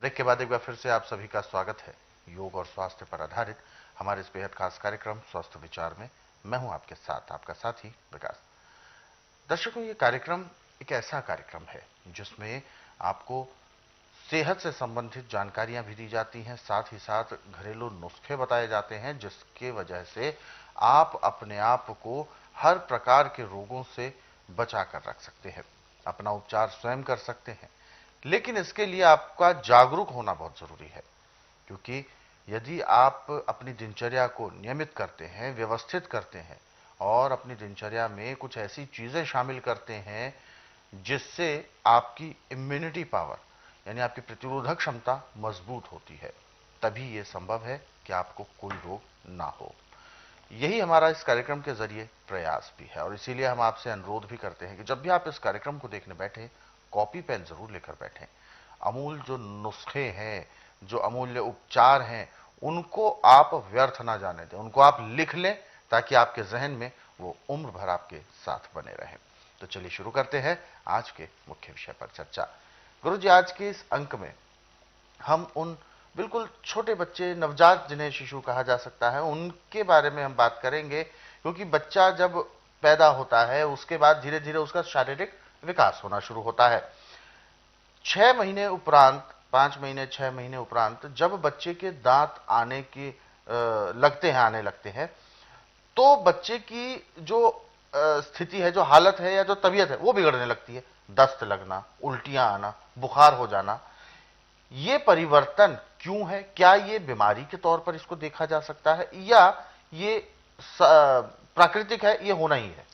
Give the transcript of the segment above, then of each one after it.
Break के बाद एक बार फिर से आप सभी का स्वागत है योग और स्वास्थ्य पर आधारित हमारे इस बेहद खास कार्यक्रम स्वस्थ विचार में। मैं हूं आपके साथ आपका साथी विकास। दर्शकों, ये कार्यक्रम एक ऐसा कार्यक्रम है जिसमें आपको सेहत से संबंधित जानकारियां भी दी जाती हैं, साथ ही साथ घरेलू नुस्खे बताए जाते हैं जिसके वजह से आप अपने आप को हर प्रकार के रोगों से बचा कर रख सकते हैं, अपना उपचार स्वयं कर सकते हैं। लेकिन इसके लिए आपका जागरूक होना बहुत जरूरी है, क्योंकि यदि आप अपनी दिनचर्या को नियमित करते हैं, व्यवस्थित करते हैं और अपनी दिनचर्या में कुछ ऐसी चीजें शामिल करते हैं जिससे आपकी इम्यूनिटी पावर यानी आपकी प्रतिरोधक क्षमता मजबूत होती है, तभी यह संभव है कि आपको कोई रोग ना हो। यही हमारा इस कार्यक्रम के जरिए प्रयास भी है और इसीलिए हम आपसे अनुरोध भी करते हैं कि जब भी आप इस कार्यक्रम को देखने बैठे, कॉपी पेन जरूर लेकर बैठें। अमूल जो नुस्खे हैं, जो अमूल्य उपचार हैं, उनको आप व्यर्थ ना जाने दें, उनको आप लिख लें ताकि आपके जहन में वो उम्र भर आपके साथ बने रहें। तो चलिए शुरू करते हैं आज के मुख्य विषय पर चर्चा। गुरु जी, आज के इस अंक में हम उन बिल्कुल छोटे बच्चे, नवजात जिन्हें शिशु कहा जा सकता है, उनके बारे में हम बात करेंगे, क्योंकि बच्चा जब पैदा होता है उसके बाद धीरे धीरे उसका शारीरिक विकास होना शुरू होता है। 6 महीने उपरांत, 5 महीने 6 महीने उपरांत जब बच्चे के दांत आने की आने लगते हैं, तो बच्चे की जो स्थिति है, जो हालत है या जो तबीयत है, वो बिगड़ने लगती है। दस्त लगना, उल्टियां आना, बुखार हो जाना, ये परिवर्तन क्यों है? क्या ये बीमारी के तौर पर इसको देखा जा सकता है या ये प्राकृतिक है, ये होना ही है?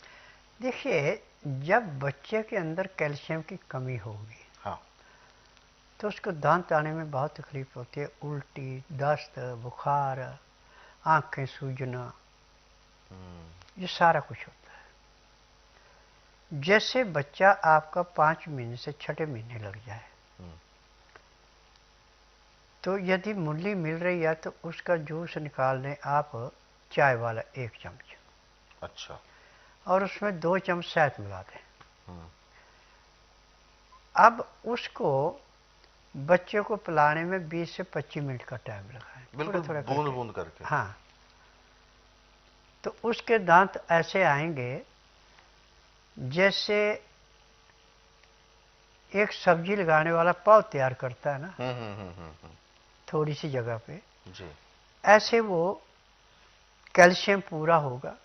देखिए, जब बच्चे के अंदर कैल्शियम की कमी होगी, हाँ, तो उसको दांत आने में बहुत तकलीफ होती है। उल्टी, दस्त, बुखार, आंखें सूजना, ये सारा कुछ होता है। जैसे बच्चा आपका 5 महीने से छठे महीने लग जाए, तो यदि मूली मिल रही है तो उसका जूस निकाल लें आप, चाय वाला 1 चम्मच। अच्छा। और उसमें 2 चम्मच शहद मिला दें। अब उसको बच्चे को पिलाने में 20 से 25 मिनट का टाइम लगाएं, बिल्कुल, थोड़ा बूंद करके। बूंद करके। हाँ, तो उसके दांत ऐसे आएंगे जैसे एक सब्जी लगाने वाला पाव तैयार करता है ना, थोड़ी सी जगह पे जी। ऐसे वो कैल्शियम पूरा होगा,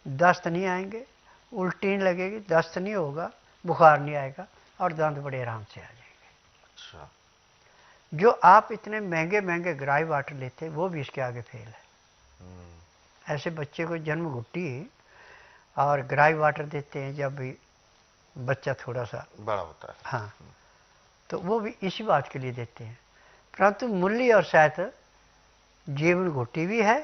दस्त नहीं आएंगे, उल्टी नहीं लगेगी, दस्त नहीं होगा, बुखार नहीं आएगा और दांत बड़े आराम से आ जाएंगे। अच्छा। जो आप इतने महंगे महंगे ग्राई वाटर लेते वो भी इसके आगे फेल है। ऐसे बच्चे को जन्म घुट्टी और ग्राई वाटर देते हैं जब भी बच्चा थोड़ा सा बड़ा होता है। हाँ, तो वो भी इसी बात के लिए देते हैं। परंतु मूली और शहद जीवन घुट्टी भी है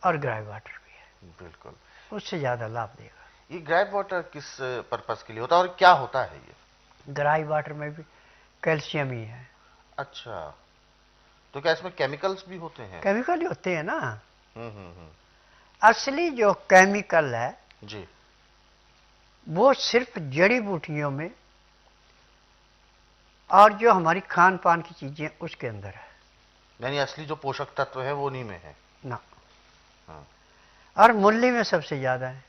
और ग्राई वाटर भी है, बिल्कुल। उससे ज़्यादा लाभ देगा। ये ग्रेप वाटर किस पर्पस के लिए होता है और क्या होता है ये? ग्राई वाटर में भी कैल्शियम ही है। अच्छा, तो क्या इसमें केमिकल्स भी होते हैं? केमिकल ही होते हैं ना। हम्म। असली जो केमिकल है जी। वो सिर्फ जड़ी बूटियों में और जो हमारी खान पान की चीजें उसके अंदर है। यानी असली जो पोषक तत्व है वो नहीं में है ना। हाँ। और मूली में सबसे ज्यादा है,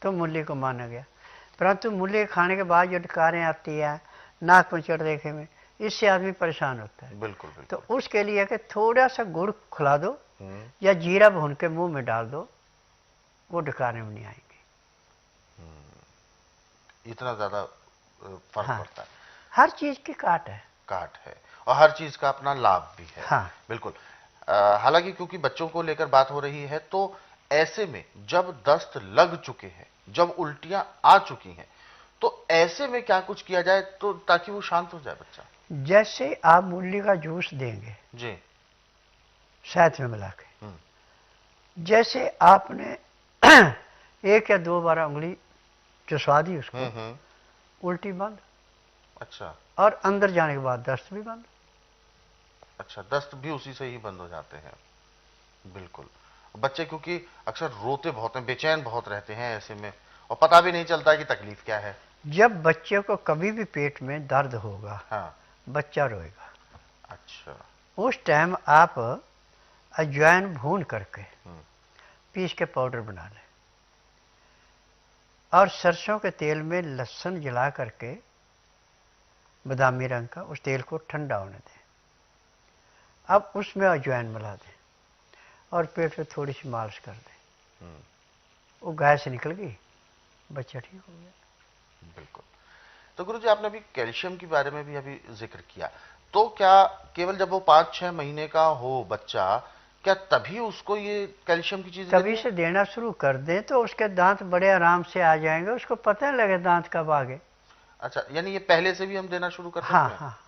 तो मूली को माना गया। परंतु मूली खाने के बाद जो डकारें आती है, नाक में चढ़ देखे में, इससे आदमी परेशान होता है। बिल्कुल तो बिल्कुल। उसके लिए कि थोड़ा सा गुड़ खिला दो या जीरा भून के मुंह में डाल दो, वो डकारें में नहीं आएंगे। इतना ज्यादा फर्क हाँ, पड़ता है। हर चीज की काट है। काट है और हर चीज का अपना लाभ भी है। हाँ, बिल्कुल। हालांकि क्योंकि बच्चों को लेकर बात हो रही है, तो ऐसे में जब दस्त लग चुके हैं, जब उल्टियां आ चुकी हैं, तो ऐसे में क्या कुछ किया जाए तो ताकि वो शांत हो जाए बच्चा? जैसे आप मूली का जूस देंगे जी। शहद में मिला के, जैसे आपने 1 या 2 बार उंगली चुसवा दी उसको, उल्टी बंद। अच्छा। और अंदर जाने के बाद दस्त भी बंद। अच्छा, दस्त भी उसी से ही बंद हो जाते हैं। बिल्कुल। बच्चे क्योंकि अक्सर रोते बहुत हैं, बेचैन बहुत रहते हैं ऐसे में, और पता भी नहीं चलता कि तकलीफ क्या है। जब बच्चे को कभी भी पेट में दर्द होगा, हाँ। बच्चा रोएगा, अच्छा। उस टाइम आप अजवाइन भून करके पीस के पाउडर बना लें और सरसों के तेल में लहसुन जला करके बादामी रंग का उस तेल को ठंडा होने दें। अब उसमें अजवाइन मिला दें और पेट पे थोड़ी सी मालिश कर दें। वो गैस निकल गई, बच्चा ठीक हो गया। बिल्कुल। तो गुरुजी, आपने अभी कैल्शियम के बारे में भी अभी जिक्र किया, तो क्या केवल जब वो 5-6 महीने का हो बच्चा, क्या तभी उसको ये कैल्शियम की चीज तभी से देना शुरू कर दें तो उसके दांत बड़े आराम से आ जाएंगे, उसको पता नहीं लगे दांत कब आ गए। अच्छा, यानी ये पहले से भी हम देना शुरू कर सकते हाँ हैं? हाँ,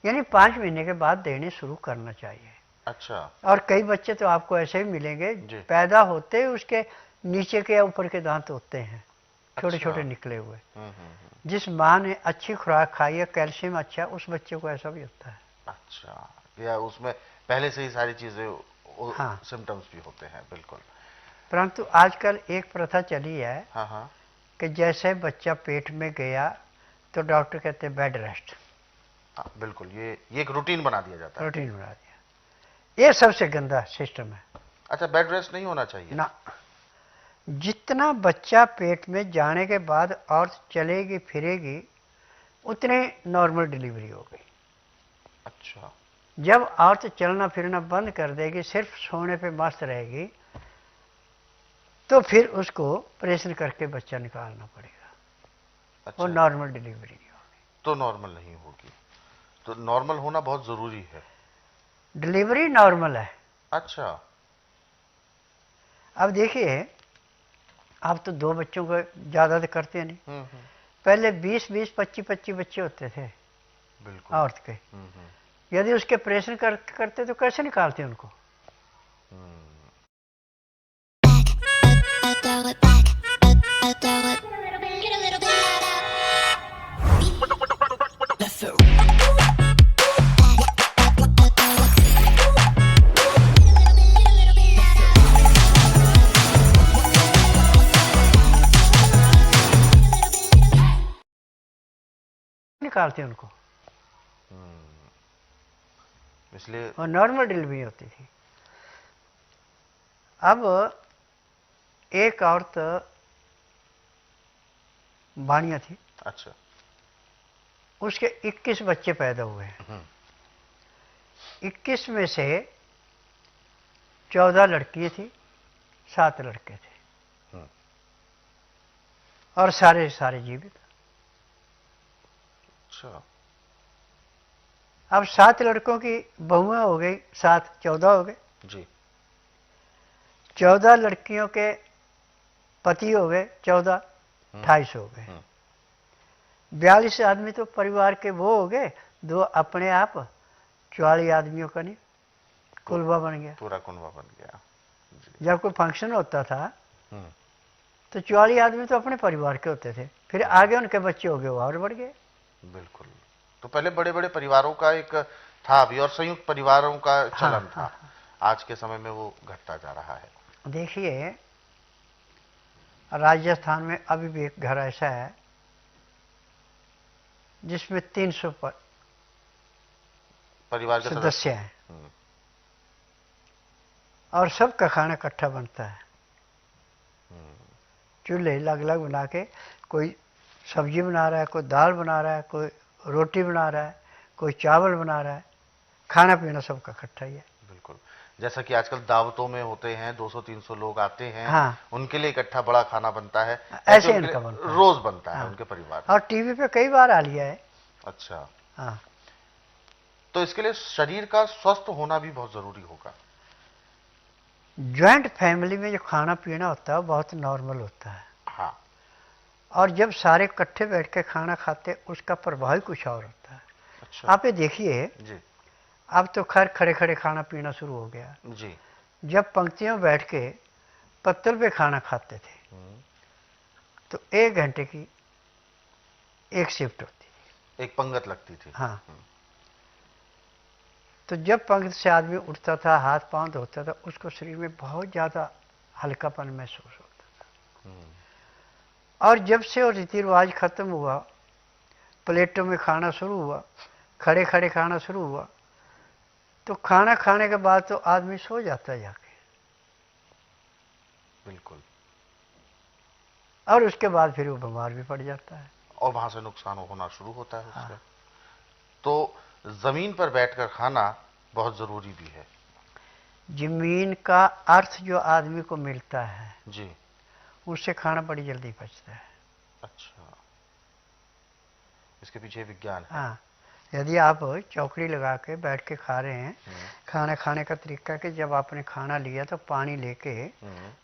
यानी 5 महीने के बाद देने शुरू करना चाहिए। अच्छा। और कई बच्चे तो आपको ऐसे भी मिलेंगे, पैदा होते ही उसके नीचे के या ऊपर के दांत होते हैं, छोटे छोटे निकले हुए। जिस माँ ने अच्छी खुराक खाई है, कैल्शियम अच्छा, उस बच्चे को ऐसा भी होता है। अच्छा, या उसमें पहले से ही सारी चीजें, हाँ, सिम्टम्स भी होते हैं। बिल्कुल। परंतु आजकल एक प्रथा चली है, हाँ हाँ, कि जैसे बच्चा पेट में गया तो डॉक्टर कहते हैं बेड रेस्ट। हाँ, बिल्कुल, ये एक रूटीन बना दिया जाता है। रूटीन बना दिया, ये सबसे गंदा सिस्टम है। अच्छा, बेड रेस्ट नहीं होना चाहिए ना, जितना बच्चा पेट में जाने के बाद औरत चलेगी फिरेगी, उतने नॉर्मल डिलीवरी होगी। अच्छा। जब औरत चलना फिरना बंद कर देगी, सिर्फ सोने पे मस्त रहेगी, तो फिर उसको ऑपरेशन करके बच्चा निकालना पड़ेगा। अच्छा, वो नॉर्मल डिलीवरी नहीं होगी। तो नॉर्मल नहीं होगी, तो नॉर्मल होना बहुत जरूरी है। डिलीवरी नॉर्मल है। अच्छा। अब देखिए, आप तो 2 बच्चों को ज़्यादा तो करते नहीं। हम्म। पहले 20-20, 25-25 बच्चे होते थे बिल्कुल। औरत के। यदि उसके ऑपरेशन करते तो कैसे निकालते उनको? निकालते उनको, इसलिए और नॉर्मल डिलीवरी होती थी। अब एक औरत बानिया थी। अच्छा। उसके 21 बच्चे पैदा हुए हैं। 21 में से 14 लड़की थी, 7 लड़के थे, और सारे सारे जीवित। अच्छा। अब 7 लड़कों की बहुएं हो गई, 7 14 हो गए जी। 14 लड़कियों के पति हो गए 14, 28 हो गए। 42 आदमी तो परिवार के वो हो गए, 2 अपने आप, 44 आदमियों का नहीं कुलबा बन गया, पूरा कुनबा बन गया। जब कोई फंक्शन होता था तो 44 आदमी तो अपने परिवार के होते थे, फिर आगे उनके बच्चे हो गए, वो और बढ़ गए। बिल्कुल। तो पहले बड़े बड़े परिवारों का एक था भी, और संयुक्त परिवारों का चलन था। आज के समय में वो घटता जा रहा है। देखिए, राजस्थान में अभी भी एक घर ऐसा है जिसमें 300 परिवार के सदस्य हैं, और सबका खाना इकट्ठा बनता है। चूल्हे अलग अलग बना के, कोई सब्जी बना रहा है, कोई दाल बना रहा है, कोई रोटी बना रहा है, कोई चावल बना रहा है, खाना पीना सबका इकट्ठा ही है। बिल्कुल, जैसा कि आजकल दावतों में होते हैं, 200-300 लोग आते हैं। हाँ, उनके लिए इकट्ठा बड़ा खाना बनता है, ऐसे इनका बनता है, रोज बनता है उनके परिवार। और टीवी पे कई बार आ लिया है। अच्छा। हाँ, तो इसके लिए शरीर का स्वस्थ होना भी बहुत जरूरी होगा। ज्वाइंट फैमिली में जो खाना पीना होता है बहुत नॉर्मल होता है। हाँ। और जब सारे इकट्ठे बैठ के खाना खाते, उसका प्रभाव ही कुछ और होता है। अच्छा। आप ये देखिए जी। अब तो खैर खड़े खड़े खाना पीना शुरू हो गया। जी। जब पंक्तियों बैठ के पत्तल पे खाना खाते थे तो 1 घंटे की एक शिफ्ट होती थी, एक पंगत लगती थी। हाँ। तो जब पंक्ति से आदमी उठता था, हाथ पांव धोता था, उसको शरीर में बहुत ज़्यादा हल्कापन महसूस होता था। और जब से वो रीति रिवाज खत्म हुआ, प्लेटों में खाना शुरू हुआ, खड़े खड़े खाना शुरू हुआ, तो खाना खाने के बाद तो आदमी सो जाता है जाके, बिल्कुल। और उसके बाद फिर वो बीमार भी पड़ जाता है। और वहां से नुकसान होना शुरू होता है उसका। हाँ। तो जमीन पर बैठकर खाना बहुत जरूरी भी है। जमीन का अर्थ जो आदमी को मिलता है जी। उससे खाना बड़ी जल्दी पचता है। अच्छा, इसके पीछे विज्ञान है। हाँ, यदि आप चौकड़ी लगा के बैठ के खा रहे हैं, खाना खाने का तरीका कि जब आपने खाना लिया तो पानी लेके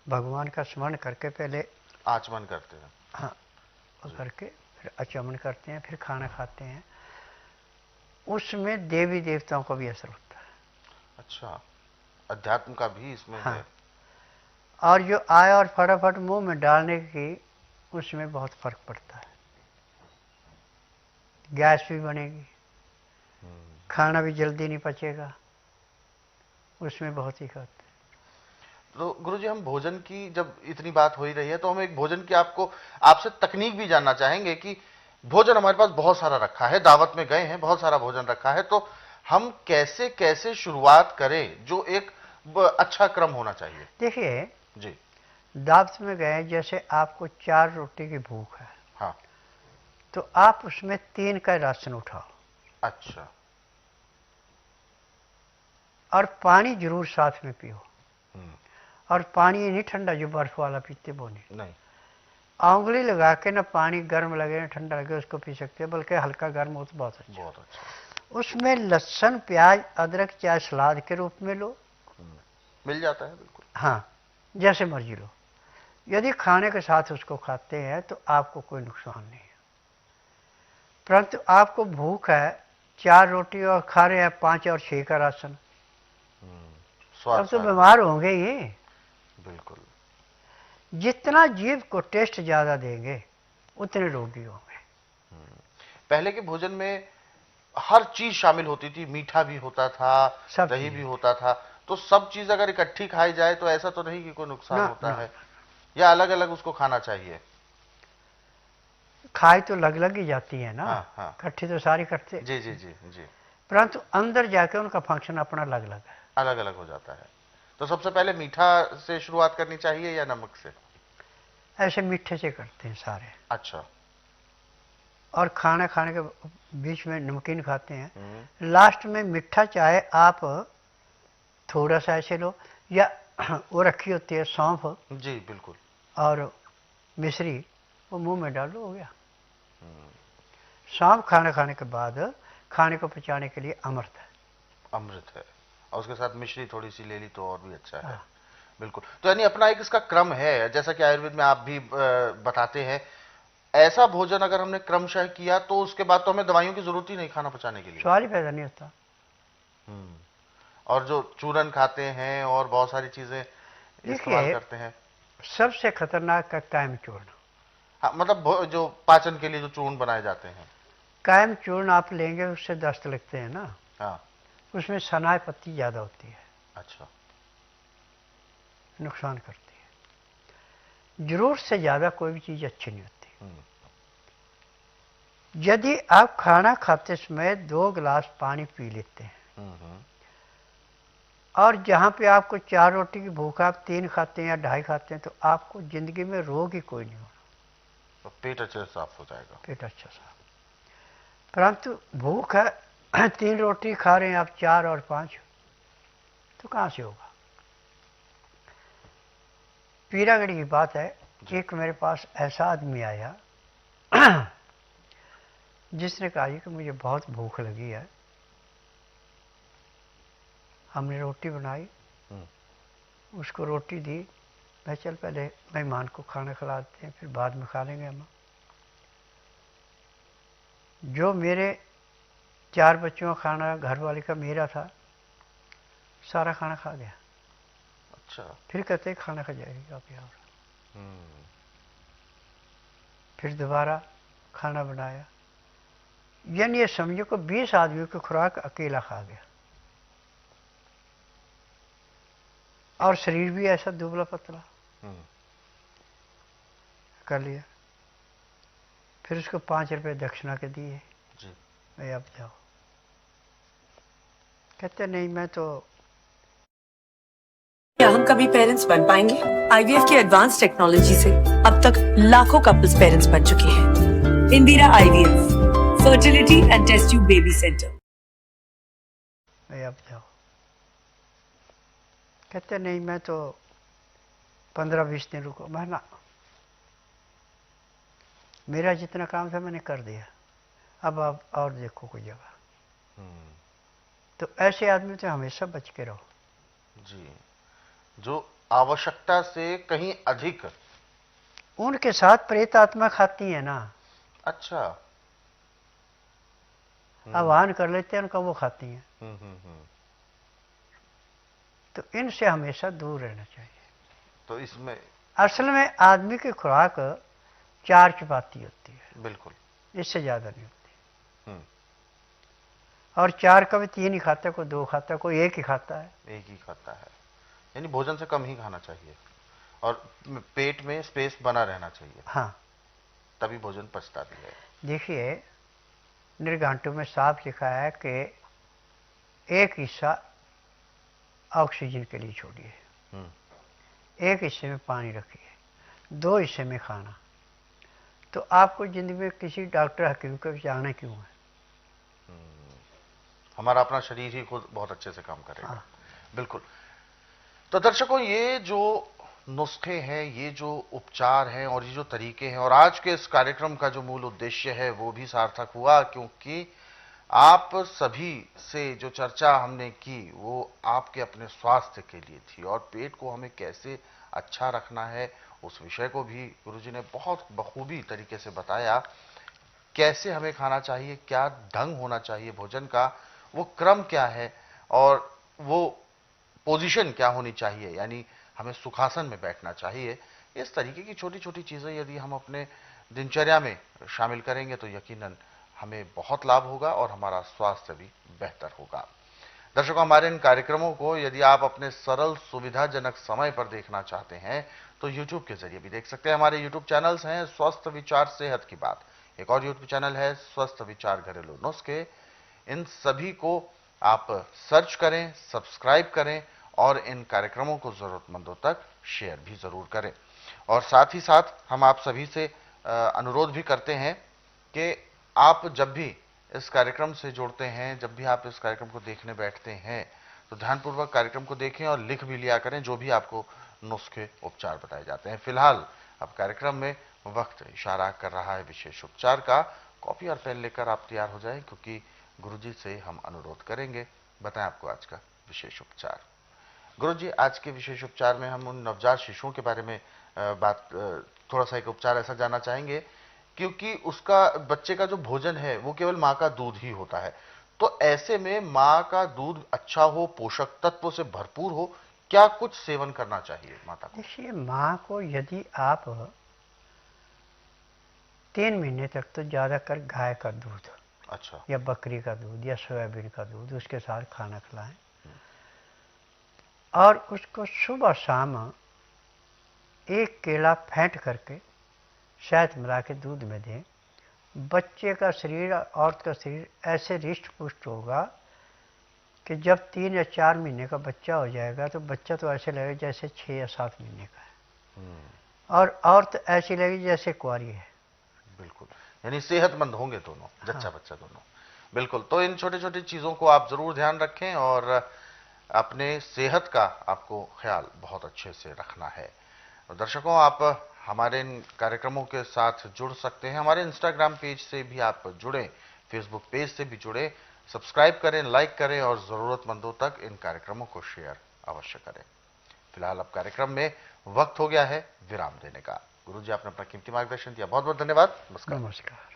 भगवान का स्मरण करके पहले आचमन करते हैं। हाँ, वो करके फिर आचमन करते हैं, फिर खाना खाते हैं। उसमें देवी देवताओं का भी असर होता है। अच्छा, अध्यात्म का भी इसमें हाँ। है। और जो आया और फटाफट मुंह में डालने की, उसमें बहुत फर्क पड़ता है। गैस भी बनेगी, खाना भी जल्दी नहीं पचेगा, उसमें बहुत ही खर्च। तो गुरुजी, हम भोजन की जब इतनी बात हो ही रही है तो हम एक भोजन की आपसे तकनीक भी जानना चाहेंगे कि भोजन हमारे पास बहुत सारा रखा है, दावत में गए हैं, बहुत सारा भोजन रखा है, तो हम कैसे कैसे शुरुआत करें जो एक अच्छा क्रम होना चाहिए। देखिए जी। दावत में गए, जैसे आपको 4 रोटी की भूख है, हाँ। तो आप उसमें 3 का राशन उठाओ। अच्छा। और पानी जरूर साथ में पियो। और पानी ये नहीं ठंडा जो बर्फ वाला पीते वो नहीं। आंगली लगा के ना पानी गर्म लगे ना ठंडा लगे उसको पी सकते हैं, बल्कि हल्का गर्म हो तो बहुत अच्छा। बहुत अच्छा। उसमें लहसुन प्याज अदरक चाहे सलाद के रूप में लो, मिल जाता है बिल्कुल। हाँ, जैसे मर्जी लो। यदि खाने के साथ उसको खाते हैं तो आपको कोई नुकसान नहीं है। परंतु आपको भूख है, 4 रोटी और खा रहे हैं 5 और 6 का राशन, स्वाद तब तो साथ बीमार होंगे ये। बिल्कुल। जितना जीभ को टेस्ट ज्यादा देंगे उतने रोगी होंगे। पहले के भोजन में हर चीज शामिल होती थी, मीठा भी होता था, सब दही चीजें भी होती होता था, तो सब चीज अगर इकट्ठी खाई जाए तो ऐसा तो नहीं कि कोई नुकसान ना होता ना है, या अलग अलग उसको खाना चाहिए। खाई तो लग लग ही जाती है ना, हाँ हाँ। इकट्ठी तो सारी करते, जी जी जी जी। परंतु अंदर जाके उनका फंक्शन अपना अलग अलग है। अलग अलग हो जाता है। तो सबसे पहले मीठा से शुरुआत करनी चाहिए या नमक से। ऐसे मीठे से करते हैं सारे, अच्छा। और खाना खाने के बीच में नमकीन खाते हैं, लास्ट में मीठा चाहे आप थोड़ा सा ऐसे लो, या वो रखी होती है सौंफ जी बिल्कुल। और मिश्री, वो मुंह में डालो, हो गया। सौंफ खाना खाने के बाद खाने को पचाने के लिए अमृत है। अमृत है, और उसके साथ मिश्री थोड़ी सी ले ली तो और भी अच्छा है। हाँ। बिल्कुल। तो यानी अपना एक इसका क्रम है, जैसा कि आयुर्वेद में आप भी बताते हैं, ऐसा भोजन अगर हमने क्रमशः किया तो उसके बाद तो हमें दवाइयों की जरूरत ही नहीं खाना पचाने के लिए। सवाल ही पैदा नहीं होता। और जो चूरन खाते हैं और बहुत सारी चीजें इस्तेमाल देखिए करते हैं। सबसे खतरनाक है कायम चूर्ण। हाँ, मतलब जो पाचन के लिए जो चूर्ण बनाए जाते हैं। कायम चूर्ण आप लेंगे उससे दस्त लगते हैं ना, हाँ। उसमें सनाए पत्ती ज़्यादा होती है, अच्छा। नुकसान करती है। जरूरत से ज़्यादा कोई भी चीज़ अच्छी नहीं होती। यदि आप खाना खाते समय 2 गिलास पानी पी लेते हैं, और जहाँ पे आपको 4 रोटी की भूख, आप 3 खाते हैं या 2.5 खाते हैं, तो आपको जिंदगी में रोग ही कोई नहीं होना। तो पेट अच्छे से साफ हो जाएगा। पेट अच्छा साफ। परंतु भूख है 3 रोटी खा रहे हैं आप 4 और 5, तो कहाँ से होगा। पीरागढ़ की बात है, एक मेरे पास ऐसा आदमी आया जिसने कहा कि मुझे बहुत भूख लगी है। हमने रोटी बनाई, उसको रोटी दी, मैं चल पहले मेहमान को खाना खिलाते हैं फिर बाद में खा लेंगे हम। जो मेरे 4 बच्चों का खाना घर वाले का मेरा था, सारा खाना खा गया। अच्छा। फिर कहते खाना खा जाएगी आप यहाँ। फिर दोबारा खाना बनाया, यानी ये समझो को 20 आदमियों की खुराक अकेला खा गया, और शरीर भी ऐसा दुबला पतला कर लिया। फिर उसको 5 रुपए दक्षिणा के दिए, जी। भाई अब जाओ। कहते नहीं मैं तो। क्या हम कभी पेरेंट्स बन पाएंगे? आईवीएफ की एडवांस टेक्नोलॉजी से अब तक लाखों कपल्स पेरेंट्स बन चुके हैं। Indira IVF, fertility and test tube baby centre. भाई अब जाओ। कहते नहीं मैं तो 15-20 दिन रुको। मैं ना, मेरा जितना काम था मैंने कर दिया, अब आप और देखो कोई जगह। तो ऐसे आदमी से हमेशा बच के रहो। जी, जो आवश्यकता से कहीं अधिक। उनके साथ प्रेत आत्मा खाती है ना। अच्छा। आह्वान कर लेते हैं उनका, वो खाती हैं। तो इनसे हमेशा दूर रहना चाहिए। तो इसमें असल में आदमी की खुराक 4 चपाती होती है, बिल्कुल, इससे ज्यादा नहीं होती। और 4 कभी 3 ही खाता है, कोई 2 खाता है, कोई 1 ही खाता है। एक ही खाता है, यानी भोजन से कम ही खाना चाहिए और पेट में स्पेस बना रहना चाहिए। हाँ, तभी भोजन पचता भी है। देखिए निर्घंटु में साफ लिखा है कि 1 हिस्सा ऑक्सीजन के लिए छोड़िए, 1 हिस्से में पानी रखिए, 2 हिस्से में खाना। तो आपको जिंदगी में किसी डॉक्टर हकीम को जाना क्यों है? हमारा अपना शरीर ही खुद बहुत अच्छे से काम करेगा। हाँ। बिल्कुल। तो दर्शकों, ये जो नुस्खे हैं, ये जो उपचार हैं और ये जो तरीके हैं, और आज के इस कार्यक्रम का जो मूल उद्देश्य है वो भी सार्थक हुआ, क्योंकि आप सभी से जो चर्चा हमने की वो आपके अपने स्वास्थ्य के लिए थी, और पेट को हमें कैसे अच्छा रखना है उस विषय को भी गुरुजी ने बहुत बखूबी तरीके से बताया। कैसे हमें खाना चाहिए, क्या ढंग होना चाहिए भोजन का, वो क्रम क्या है, और वो पोजीशन क्या होनी चाहिए, यानी हमें सुखासन में बैठना चाहिए। इस तरीके की छोटी छोटी चीजें यदि हम अपने दिनचर्या में शामिल करेंगे तो यकीनन हमें बहुत लाभ होगा और हमारा स्वास्थ्य भी बेहतर होगा। दर्शकों, हमारे इन कार्यक्रमों को यदि आप अपने सरल सुविधाजनक समय पर देखना चाहते हैं तो YouTube के जरिए भी देख सकते हैं। हमारे YouTube चैनल्स हैं स्वस्थ विचार सेहत की बात, एक और YouTube चैनल है स्वस्थ विचार घरेलू नुस्खे। इन सभी को आप सर्च करें, सब्सक्राइब करें और इन कार्यक्रमों को जरूरतमंदों तक शेयर भी जरूर करें। और साथ ही साथ हम आप सभी से अनुरोध भी करते हैं कि आप जब भी इस कार्यक्रम से जुड़ते हैं, जब भी आप इस कार्यक्रम को देखने बैठते हैं तो ध्यानपूर्वक कार्यक्रम को देखें और लिख भी लिया करें जो भी आपको नुस्खे उपचार बताए जाते हैं। फिलहाल अब कार्यक्रम में वक्त इशारा कर रहा है विशेष उपचार का। कॉपी और पेन लेकर आप तैयार हो जाएं, क्योंकि गुरुजी से हम अनुरोध करेंगे बताएं आपको आज का विशेष उपचार। गुरुजी, आज के विशेष उपचार में हम उन नवजात शिशुओं के बारे में थोड़ा सा एक उपचार ऐसा जानना चाहेंगे, क्योंकि उसका बच्चे का जो भोजन है वो केवल माँ का दूध ही होता है। तो ऐसे में माँ का दूध अच्छा हो, पोषक तत्वों से भरपूर हो, क्या कुछ सेवन करना चाहिए माता को? देखिए, माँ को यदि आप 3 महीने तक तो ज़्यादा कर गाय का दूध, अच्छा, या बकरी का दूध या सोयाबीन का दूध उसके साथ खाना खिलाएं, और उसको सुबह शाम 1 केला फेंट करके शहद मिला के दूध में दें। बच्चे का शरीर, औरत का शरीर ऐसे रिष्ट पुष्ट होगा कि जब 3 या 4 महीने का बच्चा हो जाएगा तो बच्चा तो ऐसे लगेगा जैसे 6 या 7 महीने का है, और औरत ऐसी लगेगी जैसे कुंवारी है। बिल्कुल, यानी सेहतमंद होंगे दोनों, जच्चा हाँ। बच्चा दोनों। बिल्कुल। तो इन छोटी छोटी चीजों को आप जरूर ध्यान रखें और अपने सेहत का आपको ख्याल बहुत अच्छे से रखना है। दर्शकों, आप हमारे इन कार्यक्रमों के साथ जुड़ सकते हैं। हमारे इंस्टाग्राम पेज से भी आप जुड़ें, फेसबुक पेज से भी जुड़ें, सब्सक्राइब करें, लाइक करें और जरूरतमंदों तक इन कार्यक्रमों को शेयर अवश्य करें। फिलहाल अब कार्यक्रम में वक्त हो गया है विराम देने का। गुरुजी, आपने अपना कीमती मार्गदर्शन दिया, बहुत बहुत धन्यवाद। नमस्कार। नमस्कार।